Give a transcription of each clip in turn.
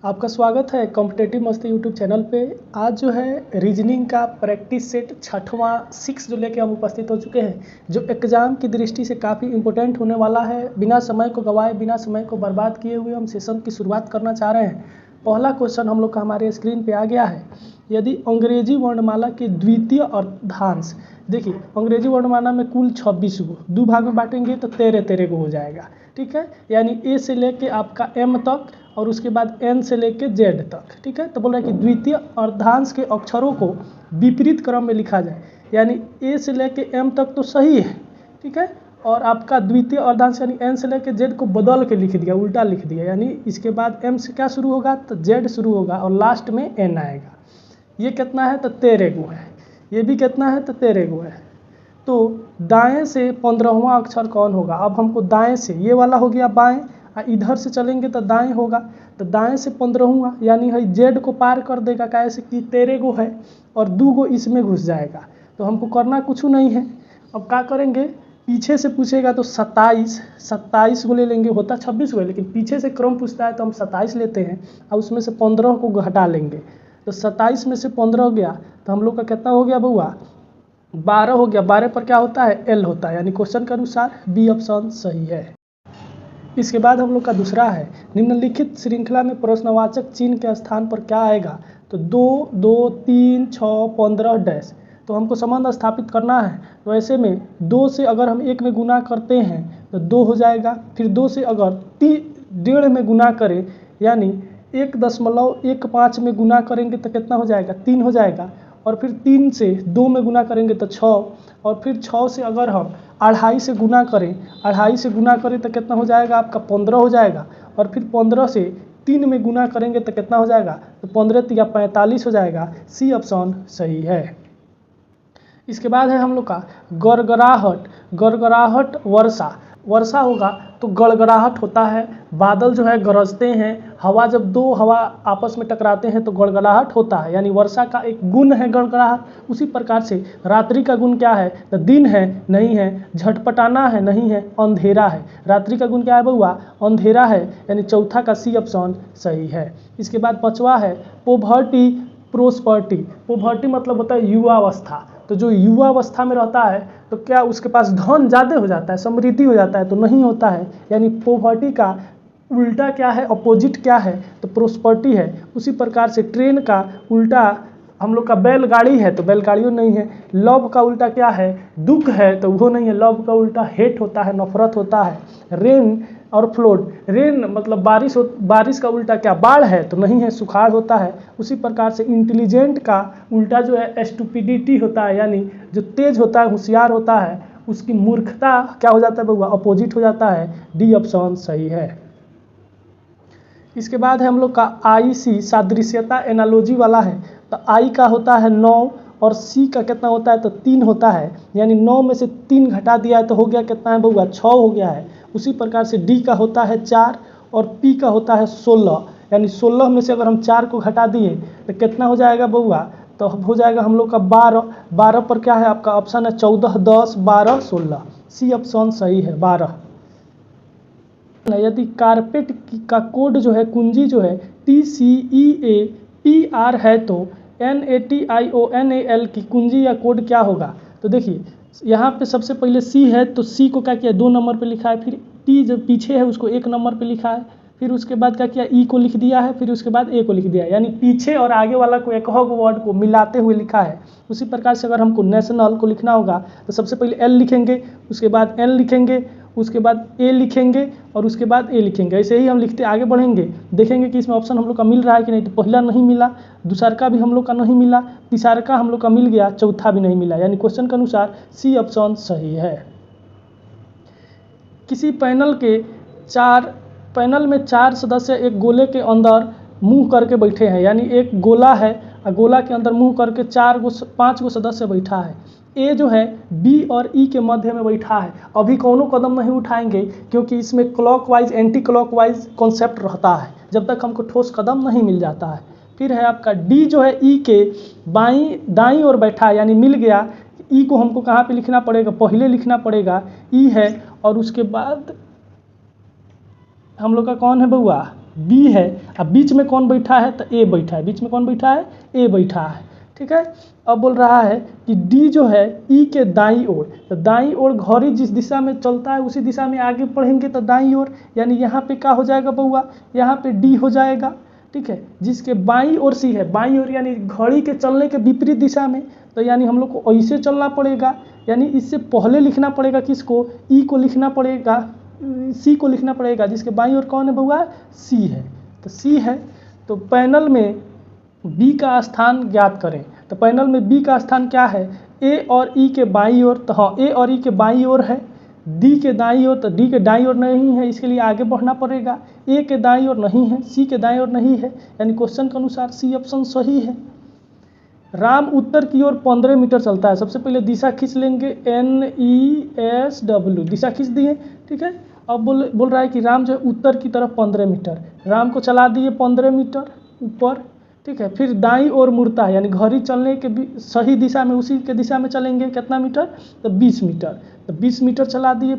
आपका स्वागत है कॉम्पिटेटिव मस्ती यूट्यूब चैनल पे। आज जो है रीजनिंग का प्रैक्टिस सेट 6वां 6 जो लेके हम उपस्थित हो चुके हैं, जो एग्ज़ाम की दृष्टि से काफ़ी इंपॉर्टेंट होने वाला है। बिना समय को गंवाए, बिना समय को बर्बाद किए हुए हम सेशन की शुरुआत करना चाह रहे हैं। पहला क्वेश्चन हम लोग का हमारे स्क्रीन पे आ गया है। यदि अंग्रेजी वर्णमाला के द्वितीय अर्धांश, देखिए अंग्रेजी वर्णमाला में कुल 26 गो, 2 भाग में बांटेंगे तो 13 गो हो जाएगा। ठीक है, यानी ए से लेके आपका एम तक और उसके बाद एन से लेके जेड तक। ठीक है, तो बोल रहा है कि द्वितीय अर्धांश के अक्षरों को विपरीत क्रम में लिखा जाए, यानी ए से लेके एम तक तो सही है। ठीक है, और आपका द्वितीय अर्धांश यानी एन से लेके जेड को बदल के लिख दिया, उल्टा लिख दिया, यानी इसके बाद एम से क्या शुरू होगा तो जेड शुरू होगा और लास्ट में एन आएगा। ये कितना है तो 13 गो है, ये भी कितना है तो 13 गो है। तो दाएं से 15वां अक्षर कौन होगा? अब हमको दाएं से, ये वाला हो गया बाएं, इधर से चलेंगे तो दाएं होगा, तो दाएं से 15वां यानी है जेड को पार कर देगा, कैसे कि 13 गो है और 2 गो इसमें घुस जाएगा। तो हमको करना कुछ नहीं है। अब क्या करेंगे, पीछे से पूछेगा तो 27 को ले लेंगे, होता 26 गो है लेकिन पीछे से क्रम पूछता है तो हम 27 लेते हैं और उसमें से 15 को हटा लेंगे। तो 27 में से 15 गया तो हम लोग का कितना हो गया बउआ? 12 हो गया। 12 पर क्या होता है? एल होता है, यानी क्वेश्चन के अनुसार बी ऑप्शन सही है। इसके बाद हम लोग का दूसरा है, निम्नलिखित श्रृंखला में प्रश्नवाचक चिन्ह के स्थान पर क्या आएगा? तो 2, 2, 3, 6, 15 डैश। तो हमको संबंध स्थापित करना है। तो ऐसे में 2 से अगर हम 1 में गुना करते हैं तो 2 हो जाएगा, फिर 2 से अगर 1.5 में गुना करें यानी 1.15 में गुना करेंगे तो कितना हो जाएगा? 3 हो जाएगा, और फिर 3 से 2 में गुना करेंगे तो 6, और फिर 6 से अगर हम 2.5 से गुना करें, 2.5 से गुना करें तो कितना हो जाएगा आपका? 15 हो जाएगा, और फिर 15 से 3 में गुना करेंगे तो कितना हो जाएगा? तो 15 या 45 हो जाएगा। सी ऑप्शन सही है। इसके बाद है हम लोग का गड़गड़ाहट। गड़गड़ाहट वर्षा होगा तो गड़गड़ाहट होता है, बादल जो है गरजते हैं, हवा जब 2 हवा आपस में टकराते हैं तो गड़गड़ाहट होता है, यानी वर्षा का एक गुण है गड़गड़ाहट। उसी प्रकार से रात्रि का गुण क्या है? तो दिन है नहीं है, झटपटाना है नहीं है, अंधेरा है। रात्रि का गुण क्या है बउआ? अंधेरा है, यानी चौथा का सी ऑप्शन सही है। इसके बाद 5वां है पोवर्टी प्रोस्पर्टी। पोवर्टी मतलब होता है युवावस्था। तो जो युवावस्था में रहता है तो क्या उसके पास धन ज़्यादा हो जाता है, समृद्धि हो जाता है? तो नहीं होता है, यानी पोवर्टी का उल्टा क्या है, अपोजिट क्या है? तो प्रोस्पर्टी है। उसी प्रकार से ट्रेन का उल्टा हम लोग का बैलगाड़ी है तो बैलगाड़ियों नहीं है। लव का उल्टा क्या है? दुख है, तो वो नहीं है। लव का उल्टा हेट होता है, नफरत होता है। रेन और फ्लोड, रेन मतलब बारिश का उल्टा क्या? बाढ़ है, तो नहीं है, सुखाड़ होता है। उसी प्रकार से इंटेलिजेंट का उल्टा जो है स्टुपिडिटी होता है, यानी जो तेज होता है, होशियार होता है, उसकी मूर्खता क्या हो जाता है बउआ? अपोजिट हो जाता है। डी ऑप्शन सही है। इसके बाद है हम लोग का IC सादृश्यता एनालॉजी वाला है। तो I का होता है 9 और C का कितना होता है? तो 3 होता है, यानी 9 में से 3 घटा दिया है तो हो गया कितना है बउआ? 6 हो गया है। उसी प्रकार से D का होता है 4 और P का होता है 16, यानी 16 में से अगर हम 4 को घटा दिए तो कितना हो जाएगा बउआ? तो हो जाएगा हम लोग का 12। 12 पर क्या है आपका? ऑप्शन है 14, 10, 12, 16। सी ऑप्शन सही है 12। यदि कारपेट का कोड जो है, कुंजी जो है TCEAPR है तो NATIONAL की कुंजी या कोड क्या होगा? तो देखिए यहाँ पे सबसे पहले C है तो C को क्या किया? 2 नंबर पे लिखा है, फिर T जो पीछे है उसको 1 नंबर पे लिखा है, फिर उसके बाद क्या किया? E को लिख दिया है, फिर उसके बाद A को लिख दिया है, यानी पीछे और आगे वाला को एक वर्ड को मिलाते हुए लिखा है। उसी प्रकार से अगर हमको नेशनल को लिखना होगा तो सबसे पहले L लिखेंगे, उसके बाद N लिखेंगे, उसके बाद A लिखेंगे और उसके बाद A लिखेंगे। ऐसे ही हम लिखते आगे बढ़ेंगे, देखेंगे कि इसमें ऑप्शन हम लोग का मिल रहा है कि नहीं। तो पहला नहीं मिला, दूसरा का भी हम लोग का नहीं मिला, तीसरा का हम लोग का मिल गया, चौथा भी नहीं मिला, यानी क्वेश्चन के अनुसार सी ऑप्शन सही है। किसी पैनल में 4 सदस्य एक गोले के अंदर मुंह करके बैठे हैं, यानी एक गोला है और गोला के अंदर मुंह करके 5 गो सदस्य बैठा है। ए जो है बी और ई के मध्य में बैठा है। अभी कौनों कदम नहीं उठाएंगे क्योंकि इसमें क्लॉकवाइज एंटी क्लॉकवाइज कॉन्सेप्ट रहता है, जब तक हमको ठोस कदम नहीं मिल जाता है। फिर है आपका डी जो है ई के दाईं ओर बैठा है, यानी मिल गया। ई को हमको कहाँ पे लिखना पड़ेगा? पहले लिखना पड़ेगा ई है, और उसके बाद हम लोग का कौन है बउआ? बी है, अब बीच में कौन बैठा है तो ए बैठा है, बीच में कौन बैठा है ए बैठा है, ठीक है। अब बोल रहा है कि डी जो है ई के दाईं ओर, तो दाईं ओर घड़ी जिस दिशा में चलता है उसी दिशा में आगे बढ़ेंगे तो दाईं ओर, यानी यहाँ पे क्या हो जाएगा बउआ, यहाँ पे डी हो जाएगा, ठीक है। जिसके बाईं ओर सी है, बाईं ओर यानी घड़ी के चलने के विपरीत दिशा में, तो यानी हम लोग को ऐसे चलना पड़ेगा, यानी इससे पहले लिखना पड़ेगा किसको, ई को लिखना पड़ेगा, सी को लिखना पड़ेगा, जिसके बाईं ओर कौन है बउआ, सी है, तो सी है। तो पैनल में बी का स्थान ज्ञात करें, तो पैनल में बी का स्थान क्या है, ए और ई के बाईं ओर, तो हाँ ए और ई के बाईं ओर है, डी के दाईं ओर, तो डी के दाईं ओर नहीं है, इसके लिए आगे बढ़ना पड़ेगा, ए के दाईं ओर नहीं है, सी के दाईं ओर नहीं है, यानी क्वेश्चन के अनुसार सी ऑप्शन सही है। राम उत्तर की ओर 15 मीटर चलता है, सबसे पहले दिशा खींच लेंगे, NESW दिशा खींच दिए, ठीक है। अब बोल रहा है कि राम जो है उत्तर की तरफ 15 मीटर, राम को चला दिए 15 मीटर ऊपर, ठीक है। फिर दाईं ओर मुड़ता है, यानी घड़ी चलने के भी सही दिशा में, उसी के दिशा में चलेंगे, कितना मीटर, तो 20 मीटर, तो 20 मीटर चला दिए,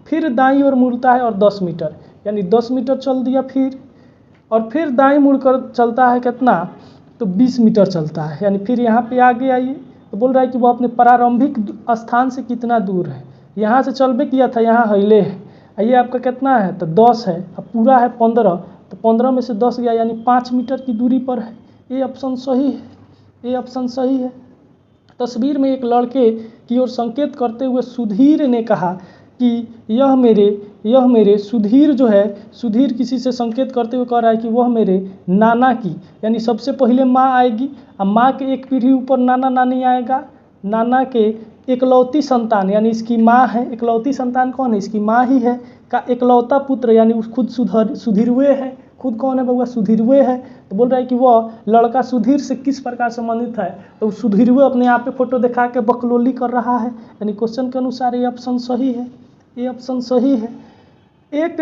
फिर दाईं ओर मुड़ता है और 10 मीटर, यानी 10 मीटर चल दिया, फिर दाईं मुड़कर चलता है कितना, तो 20 मीटर चलता है, यानी फिर यहाँ पे आगे आइए, तो बोल रहा है कि वो अपने प्रारंभिक स्थान से कितना दूर है, यहाँ से चलबे किया था, यहाँ हिले है, ये आपका कितना है, तो 10 है, अब पूरा है 15, तो 15 में से 10 गया, यानी 5 मीटर की दूरी पर है, ये ऑप्शन सही है, ये ऑप्शन सही है। तस्वीर में एक लड़के की ओर संकेत करते हुए सुधीर ने कहा कि यह मेरे सुधीर जो है, सुधीर किसी से संकेत करते हुए कह रहा है कि वह मेरे नाना की, यानी सबसे पहले माँ आएगी, अब माँ के एक पीढ़ी ऊपर नाना नानी आएगा, नाना के इकलौती संतान, यानी इसकी माँ है, इकलौती संतान कौन है, इसकी माँ ही है, का इकलौता पुत्र, यानी खुद सुधीरवे है, खुद कौन है बउआ, सुधीरवे है। तो बोल रहा है कि वह लड़का सुधीर से किस प्रकार संबंधित है, तो सुधीरवे अपने आप पे फोटो दिखा के बकलोली कर रहा है, यानी क्वेश्चन के अनुसार ये ऑप्शन सही है, ये ऑप्शन सही है। एक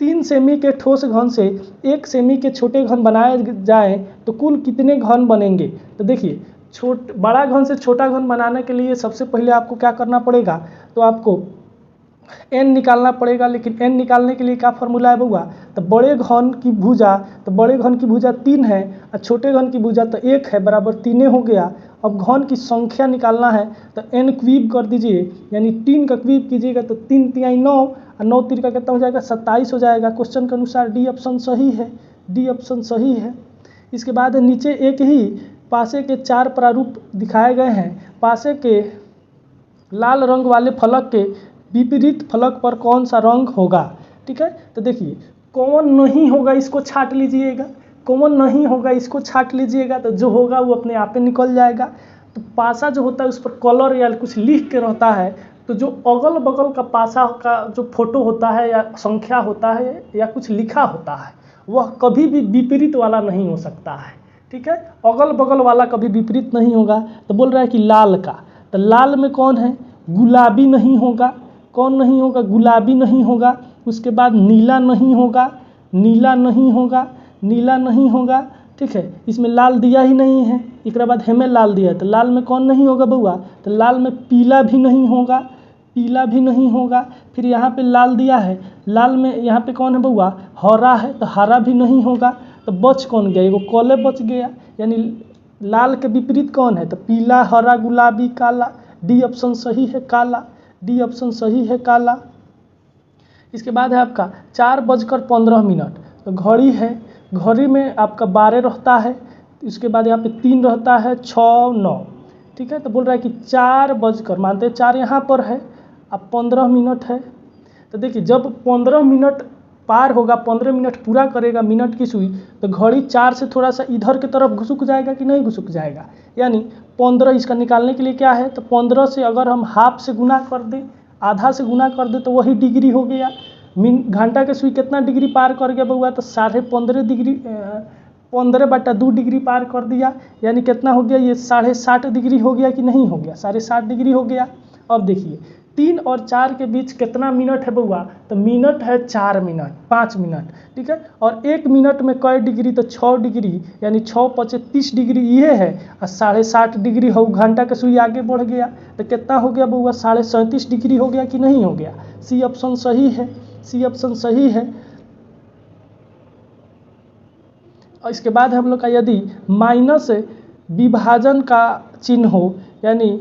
3 सेमी के ठोस घन से 1 सेमी के छोटे घन बनाए जाए तो कुल कितने घन बनेंगे, तो देखिए बड़ा घन से छोटा घन बनाने के लिए सबसे पहले आपको क्या करना पड़ेगा, तो आपको n निकालना पड़ेगा, लेकिन n निकालने के लिए क्या फॉर्मूला है बउआ, तो बड़े घन की भुजा 3 है और छोटे घन की भुजा तो 1 है, बराबर 3 हो गया। अब घन की संख्या निकालना है तो n क्यूब कर दीजिए, यानी 3 का क्यूब कीजिएगा तो 3 तिहाई 9 और 9 3 का कितना हो जाएगा, 27 हो जाएगा। क्वेश्चन के अनुसार डी ऑप्शन सही है, डी ऑप्शन सही है। इसके बाद नीचे एक ही पासे के 4 प्रारूप दिखाए गए हैं, पासे के लाल रंग वाले फलक के विपरीत फलक पर कौन सा रंग होगा, ठीक है। तो देखिए कौन नहीं होगा इसको छाट लीजिएगा, कौन नहीं होगा इसको छाट लीजिएगा, तो जो होगा वो अपने आप ही निकल जाएगा। तो पासा जो होता है उस पर कलर या कुछ लिख के रहता है, तो जो अगल बगल का पासा का जो फोटो होता है या संख्या होता है या कुछ लिखा होता है वह कभी भी विपरीत वाला नहीं हो सकता है, ठीक है। अगल बगल वाला कभी विपरीत नहीं होगा। तो बोल रहा है कि लाल का, तो लाल में कौन है, गुलाबी नहीं होगा, कौन नहीं होगा, गुलाबी नहीं होगा। उसके बाद नीला नहीं होगा, नीला नहीं होगा, नीला नहीं होगा, ठीक है, इसमें लाल दिया ही नहीं है। एक बाद हमें लाल दिया है, तो लाल में कौन नहीं होगा बउआ, तो लाल में पीला भी नहीं होगा, पीला भी नहीं होगा। फिर यहाँ पे लाल दिया है, लाल में यहाँ पे कौन है बउआ, हरा है, तो हरा भी नहीं होगा। तो बच कौन गया, एगो कॉले बच गया, यानी लाल के विपरीत कौन है, तो पीला, हरा, गुलाबी, काला। डी ऑप्शन सही है, काला, डी ऑप्शन सही है, काला। इसके बाद है आपका 4:15। तो घड़ी है, घड़ी में आपका 12 रहता है, इसके बाद यहाँ पे 3 रहता है, 6, 9, ठीक है। तो बोल रहा है कि 4 बजकर, मानते हैं 4 यहाँ पर है, अब 15 मिनट है। तो देखिए जब 15 मिनट पार होगा, 15 मिनट पूरा करेगा मिनट की सुई, तो घड़ी 4 से थोड़ा सा इधर की तरफ घुसुक जाएगा कि नहीं घुसुक जाएगा, यानी 15 इसका निकालने के लिए क्या है, तो 15 से अगर हम हाफ से गुना कर दें, आधा से गुना कर दें, तो वही डिग्री हो गया। घंटा के सुई कितना डिग्री पार कर गया बउआ, तो 15.5 डिग्री, 15/2 डिग्री पार कर दिया, यानी कितना हो गया, ये 60.5 डिग्री हो गया कि नहीं हो गया, 60.5 डिग्री हो गया। अब देखिए 3 और 4 के बीच कितना मिनट है बउआ, तो मिनट है 4 मिनट, 5 मिनट, ठीक है। और 1 मिनट में कई डिग्री, तो 6 डिग्री, यानी 6×5 = 30 डिग्री ये है, और 60.5 डिग्री हो, घंटा का सुई आगे बढ़ गया, तो कितना हो गया बउआ, 37.5 डिग्री हो गया कि नहीं हो गया। सी ऑप्शन सही है, सी ऑप्शन सही है। और इसके बाद हम लोग का यदि माइनस विभाजन का चिन्ह हो, यानी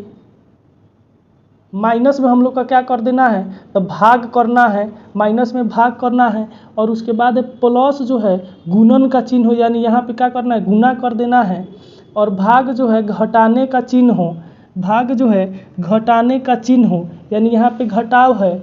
माइनस में हम लोग का क्या कर देना है, तो भाग करना है, माइनस में भाग करना है। और उसके बाद प्लस जो है गुणन का चिन्ह हो, यानी यहाँ पे क्या करना है, गुना कर देना है। और भाग जो है घटाने का चिन्ह हो, भाग जो है घटाने का चिन्ह हो, यानी यहाँ पे घटाव है।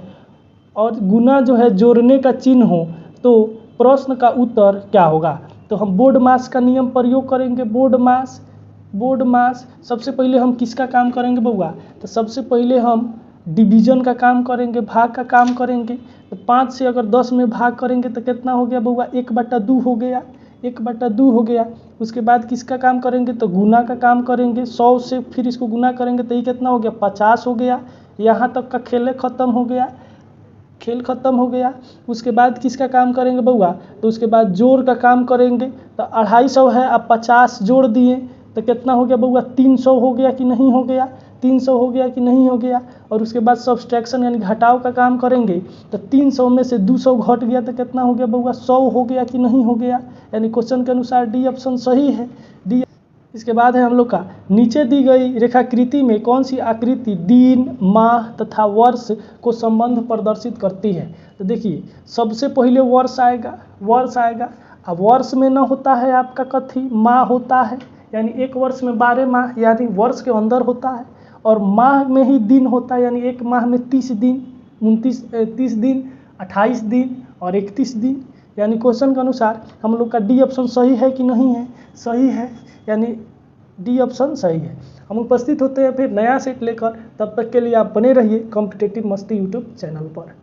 और गुना जो है जोड़ने का चिन्ह हो, तो प्रश्न का उत्तर क्या होगा। तो हम बोर्ड मास का नियम प्रयोग करेंगे। बोर्ड मास सबसे पहले हम किसका काम करेंगे बउआ, तो सबसे पहले हम डिवीजन का काम करेंगे, भाग का काम करेंगे। तो 5 से अगर 10 में भाग करेंगे तो कितना हो गया बउआ, 1/2 हो गया, 1/2 हो गया। उसके बाद किसका काम करेंगे, तो गुना का काम करेंगे। 100 से फिर इसको गुना करेंगे तो ये कितना हो गया, 50 हो गया। यहाँ तक का खेल खत्म हो गया। उसके बाद किसका काम करेंगे बउआ, तो उसके बाद जोड़ का काम करेंगे। तो 250 है, अब 50 जोड़ दिए तो कितना हो गया बउआ, 300 हो गया कि नहीं हो गया, 300 हो गया कि नहीं हो गया। और उसके बाद सब्सट्रैक्शन यानी घटाव का काम करेंगे। तो 300 में से 200 घट गया तो कितना हो गया बउआ, 100 हो गया कि नहीं हो गया। यानी क्वेश्चन के अनुसार डी ऑप्शन सही है, डी। इसके बाद है हम लोग का नीचे दी गई रेखाकृति में कौन सी आकृति दिन, माह तथा वर्ष को संबंध प्रदर्शित करती है। तो देखिए सबसे पहले वर्ष आएगा। अब वर्ष में न होता है आपका कथी, माह होता है, यानी एक वर्ष में 12 माह यानी वर्ष के अंदर होता है। और माह में ही दिन होता है, यानी एक माह में 30 दिन, 30 दिन, 28 दिन और 31 दिन। यानी क्वेश्चन के अनुसार हम लोग का डी ऑप्शन सही है कि नहीं है, सही है, यानी डी ऑप्शन सही है। हम उपस्थित होते हैं फिर नया सेट लेकर, तब तक के लिए आप बने रहिए कॉम्पिटिटिव मस्ती यूट्यूब चैनल पर।